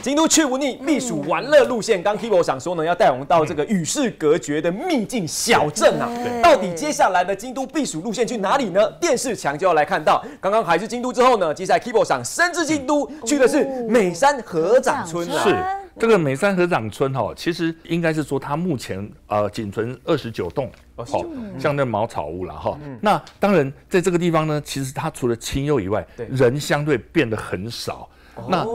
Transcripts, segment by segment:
京都去不腻，避暑玩乐路线。刚 Kibo 想说呢，要带我们到这个与世隔绝的秘境小镇啊。到底接下来的京都避暑路线去哪里呢？电视墙就要来看到。刚刚还是京都之后呢，接下来 Kibo 想深至京都，去的是美山合掌村啊。是这个美山合掌村哈，其实应该是说它目前仅存29栋。像那茅草屋啦哈，那当然在这个地方呢，其实它除了清幽以外，人相对变得很少。那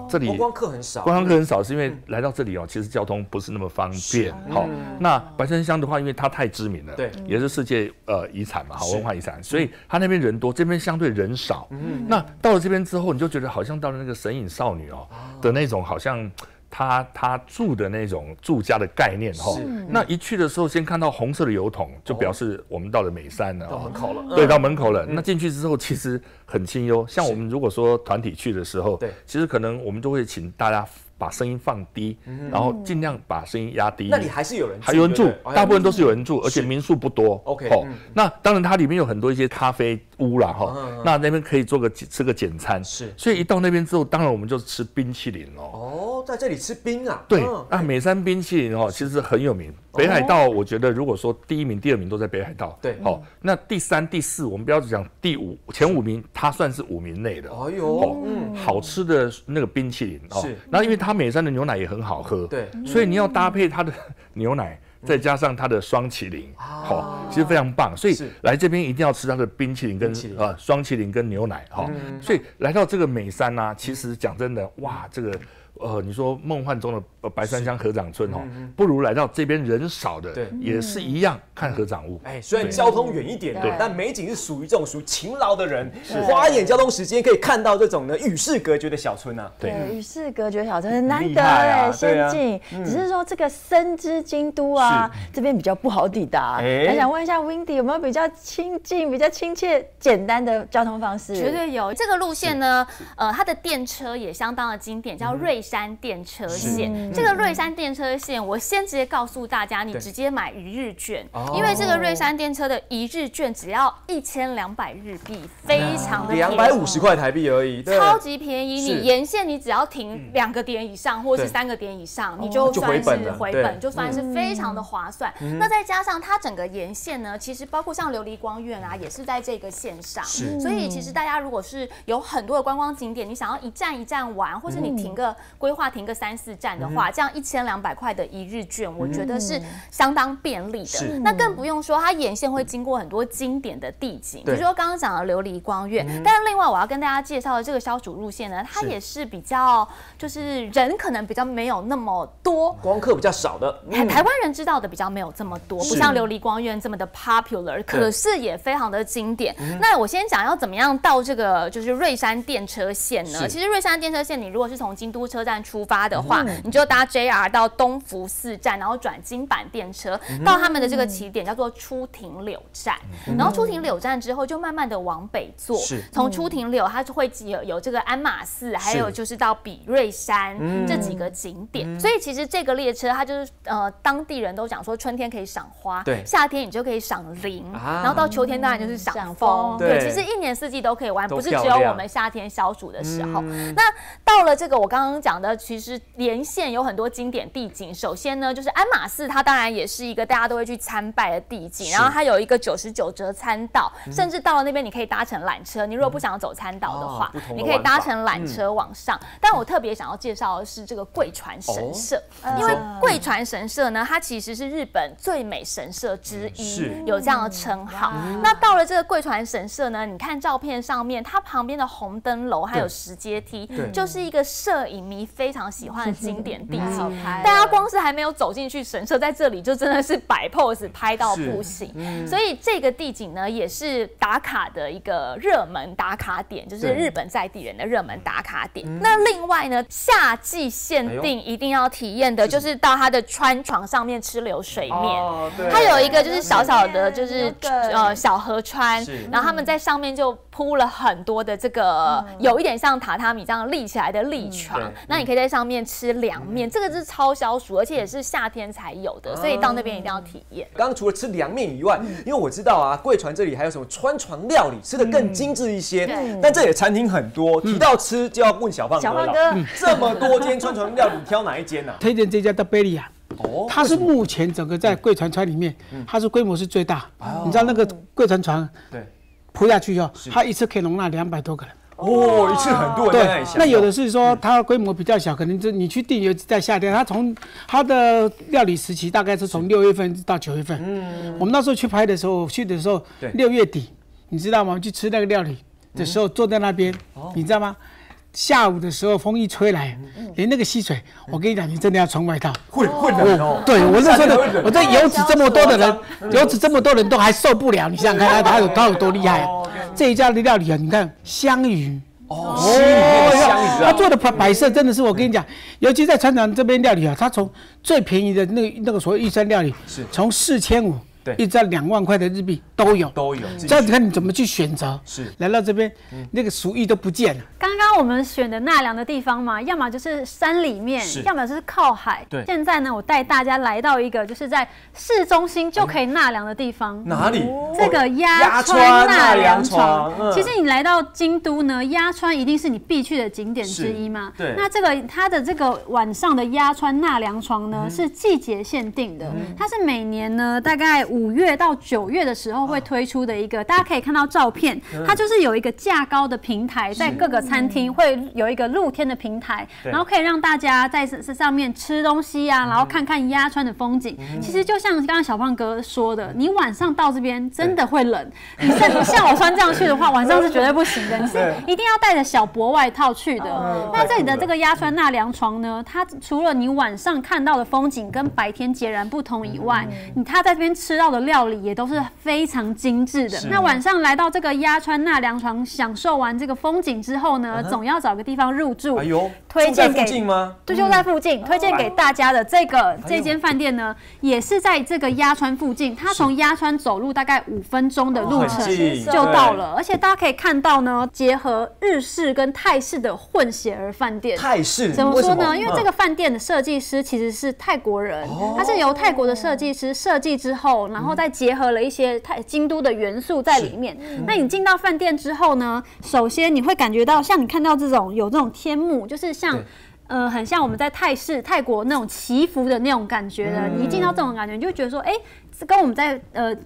这里观光客很少，是因为来到这里哦，其实交通不是那么方便。好，那白山乡的话，因为它太知名了，对，也是世界遗产嘛，好文化遗产，所以它那边人多，这边相对人少。那到了这边之后，你就觉得好像到了那个神隐少女哦的那种，好像。他住的那种住家的概念哈，那一去的时候，先看到红色的油桶，就表示我们到了美山了，到门口了。对，到门口了。那进去之后，其实很清幽。像我们如果说团体去的时候，对，其实可能我们都会请大家把声音放低，然后尽量把声音压低。那里还是有人住，还有人住，大部分都是有人住，而且民宿不多。OK， 那当然它里面有很多一些咖啡屋啦哈，那边可以吃个简餐。是，所以一到那边之后，当然我们就吃冰淇淋哦，在这里吃冰啊？对，美山冰淇淋哦，其实很有名。北海道，我觉得如果说第1名、第2名都在北海道，对，好，那第3、第4，我们不要讲第5，前5名，它算是5名内的。哎呦，好吃的那个冰淇淋哦，是。然后因为它美山的牛奶也很好喝，对，所以你要搭配它的牛奶，再加上它的双淇淋，好，其实非常棒。所以来这边一定要吃它的冰淇淋跟双淇淋跟牛奶，哈。所以来到这个美山啊，其实讲真的，哇，这个。你说梦幻中的白山乡合掌村哦，不如来到这边人少的，也是一样看合掌屋。哎，虽然交通远一点，但美景是属于这种勤劳的人，花一点交通时间可以看到这种呢与世隔绝的小村啊。对，与世隔绝小村很难得哎，仙境。只是说这个深知京都啊，这边比较不好抵达。还想问一下 Windy 有没有比较亲近、比较亲切、简单的交通方式？绝对有。这个路线呢，它的电车也相当的经典，叫瑞山电车线。这个瑞山电车线，我先直接告诉大家，你直接买1日券，因为这个瑞山电车的1日券只要1200日币，非常的便宜，250块台币而已，超级便宜。你沿线你只要停2个点以上，或是3个点以上，你就算是回本，就算是非常的划算。那再加上它整个沿线呢，其实包括像琉璃光院啊，也是在这个线上，所以其实大家如果是有很多的观光景点，你想要一站一站玩，或是你规划停个3、4站的话，这样1200块的1日券，我觉得是相当便利的。那更不用说，它沿线会经过很多经典的地景，比如说刚刚讲的琉璃光院。但是另外我要跟大家介绍的这个消暑路线呢，它也是比较就是人可能比较没有那么多，观光客比较少的。台湾人知道的比较没有这么多，不像琉璃光院这么的 popular， 可是也非常的经典。那我先讲要怎么样到这个就是瑞山电车线呢？其实瑞山电车线，你如果是从京都车站出发的话，你就搭 JR 到东福寺站，然后转京阪电车到他们的这个起点叫做出庭柳站，然后出庭柳站之后就慢慢的往北坐，从出庭柳它就会有这个鞍马寺，还有就是到比瑞山这几个景点。所以其实这个列车它就是当地人都讲说春天可以赏花，夏天你就可以赏菱，然后到秋天当然就是赏枫。对，其实1年4季都可以玩，不是只有我们夏天消暑的时候。那到了这个我刚刚讲的，其实沿线有很多经典地景。首先呢，就是鞍马寺，它当然也是一个大家都会去参拜的地景。然后它有一个99折参道，甚至到了那边你可以搭乘缆车。你如果不想要走参道的话，你可以搭乘缆车往上。但我特别想要介绍的是这个贵船神社，因为贵船神社呢，它其实是日本最美神社之一，有这样的称号。那到了这个贵船神社呢，你看照片上面，它旁边的红灯楼还有石阶梯，就是一个摄影迷非常喜欢的经典地景。大家光是还没有走进去神社，在这里就真的是摆 pose 拍到不行。所以这个地景呢，也是打卡的一个热门打卡点，就是日本在地人的热门打卡点。那另外呢，夏季限定一定要体验的就是到它的川床上面吃流水面。它有一个就是小小的，就是小河川，然后他们在上面就铺了很多的这个有一点像榻榻米这样立起来的立床。那那你可以在上面吃凉面，这个是超消暑，而且也是夏天才有的，所以到那边一定要体验。刚刚除了吃凉面以外，因为我知道啊，贵船这里还有什么川床料理，吃的更精致一些。但这里的餐厅很多，提到吃就要问小胖哥了。这么多间川床料理，挑哪一间呢？推荐这家叫贝利亚。它是目前整个在贵船船里面，它是规模是最大。你知道那个贵船船，对，铺下去以后，它一次可以容纳200多个人。哦，一次很多人在那里享受。那有的是说它规模比较小，可能就你去订，尤其在夏天，它的料理时期大概是从6月份到9月份。我们那时候去拍的时候，6月底，你知道吗？去吃那个料理的时候，坐在那边，你知道吗？下午的时候风一吹来，连那个溪水，我跟你讲，你真的要穿外套，会冷哦。对我那时候我这油脂这么多的人，都还受不了。你想想看，它有多厉害？这一家的料理啊，你看香鱼。他做的摆设真的是，我跟你讲，尤其在船长这边料理啊，他从最便宜的那个所谓玉山料理，从4500。一直在2万块的日币都有。这样子看你怎么去选择。是来到这边，那个俗意都不见了。刚刚我们选的纳凉的地方嘛，要么就是山里面，要么就是靠海。对。现在呢，我带大家来到一个就是在市中心就可以纳凉的地方。哪里？这个鸭川纳凉床。其实你来到京都呢，鸭川一定是你必去的景点之一嘛。对。那它的这个晚上的鸭川纳凉床呢，是季节限定的，它是每年呢大概5月到9月的时候会推出的一个，大家可以看到照片，它就是有一个架高的平台，在各个餐厅会有一个露天的平台，然后可以让大家在上面吃东西啊，然后看看鸭川的风景。其实就像刚刚小胖哥说的，你晚上到这边真的会冷，你像我穿这样去的话，晚上是绝对不行的，你是一定要带着小薄外套去的。那这里的这个鸭川纳凉床呢，它除了你晚上看到的风景跟白天截然不同以外，它在这边吃到的料理也都是非常精致的。那晚上来到这个鸭川纳凉床，享受完这个风景之后呢，总要找个地方入住。哎呦，推荐给附近吗？对，就在附近。推荐给大家的这间饭店呢，也是在这个鸭川附近。它从鸭川走路大概5分钟的路程就到了，而且大家可以看到呢，结合日式跟泰式的混血儿饭店。泰式怎么说呢？因为这个饭店的设计师其实是泰国人，他是由泰国的设计师设计之后，然后再结合了一些京都的元素在里面。那你进到饭店之后呢，首先你会感觉到，像你看到这种有这种天幕，就是像很像我们在泰国那种祈福的那种感觉的。你一进到这种感觉，你就会觉得说，跟我们在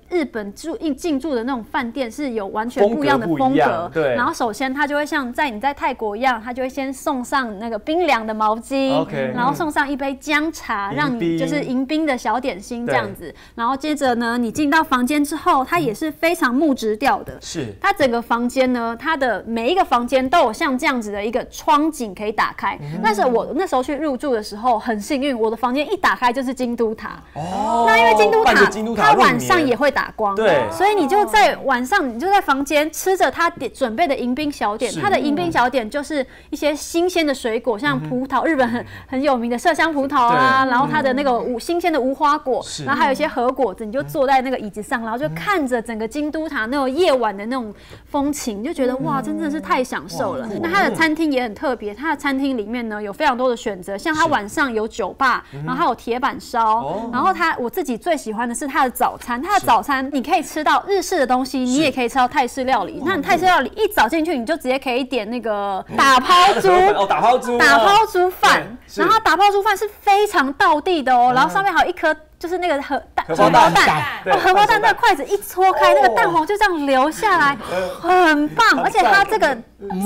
日本进驻的那种饭店是有完全不一样的风格。对。然后首先它就会像你在泰国一样，它就会先送上那个冰凉的毛巾，然后送上一杯姜茶，让你就是迎宾的小点心这样子。然后接着呢，你进到房间之后，它也是非常木质调的。是。它整个房间呢，它的每一个房间都有像这样子的一个窗景可以打开。但是我那时候去入住的时候很幸运，我的房间一打开就是京都塔。那因为京都塔。它晚上也会打光，对，所以你就在晚上，你就在房间吃着它准备的迎宾小点。它的迎宾小点就是一些新鲜的水果，像葡萄，日本很有名的麝香葡萄啊，然后它的那个新鲜的无花果，然后还有一些核果子，你就坐在那个椅子上，然后就看着整个京都塔那种夜晚的那种风情，就觉得哇，真的是太享受了。那它的餐厅也很特别，它的餐厅里面呢有非常多的选择，像它晚上有酒吧，然后还有铁板烧，然后我自己最喜欢的是它的早餐，它的早餐你可以吃到日式的东西，你也可以吃到泰式料理。那你泰式料理一早进去，你就直接可以点那个打抛猪打抛猪饭，然后打抛猪饭是非常道地的哦，然后上面还有一颗。就是那个荷包蛋，荷包蛋那个筷子一戳开，那个蛋黄就这样流下来，很棒。而且它这个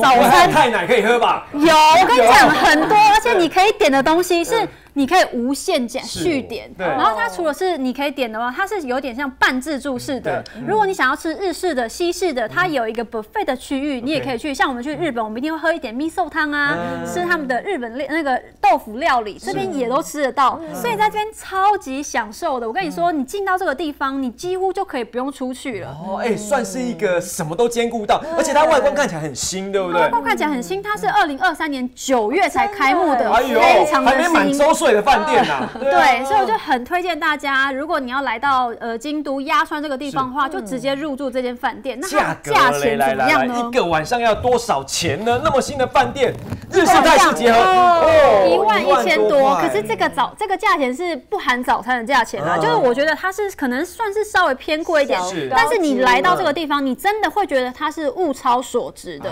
早餐泰奶可以喝吧？有，我跟你讲很多，而且你可以点的东西是你可以无限续点。然后它除了是你可以点的话，它是有点像半自助式的。如果你想要吃日式的、西式的，它有一个 buffet 的区域，你也可以去。像我们去日本，我们一定会喝一点 miso 汤啊，吃他们的日本那个豆腐料理，这边也都吃得到。所以在这边超级享受的。我跟你说，你进到这个地方，你几乎就可以不用出去了。算是一个什么都兼顾到，而且它外观看起来很新，对不对？外观看起来很新，它是2023年9月才开幕的，非常的新。睡的饭店呐。对，所以我就很推荐大家，如果你要来到京都鸭川这个地方的话，就直接入住这间饭店。那它价钱怎么样呢？一个晚上要多少钱呢？那么新的饭店，日式泰式结合，11000多。可是这个价钱是不含早餐的价钱啦，就是我觉得它是可能算是稍微偏贵一点，但是你来到这个地方，你真的会觉得它是物超所值的。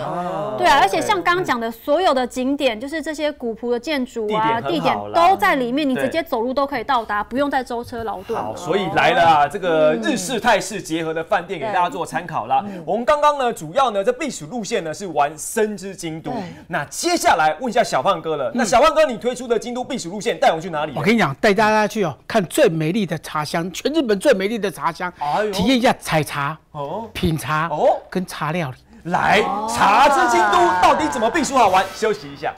对啊，而且像刚刚讲的所有的景点，就是这些古朴的建筑啊、地点都在里面，你直接走路都可以到达，不用再舟车劳顿。好，所以来了啊，这个日式泰式结合的饭店给大家做参考啦。我们刚刚呢，主要呢这避暑路线呢是玩深之京都。那接下来问一下小胖哥了，那小胖哥你推出的京都避暑路线带我们去哪里？我跟你讲，带大家去看最美丽的茶香，全日本最美丽的茶香，体验一下采茶、品茶跟茶料理。来，茶之京都到底怎么避暑好玩？休息一下。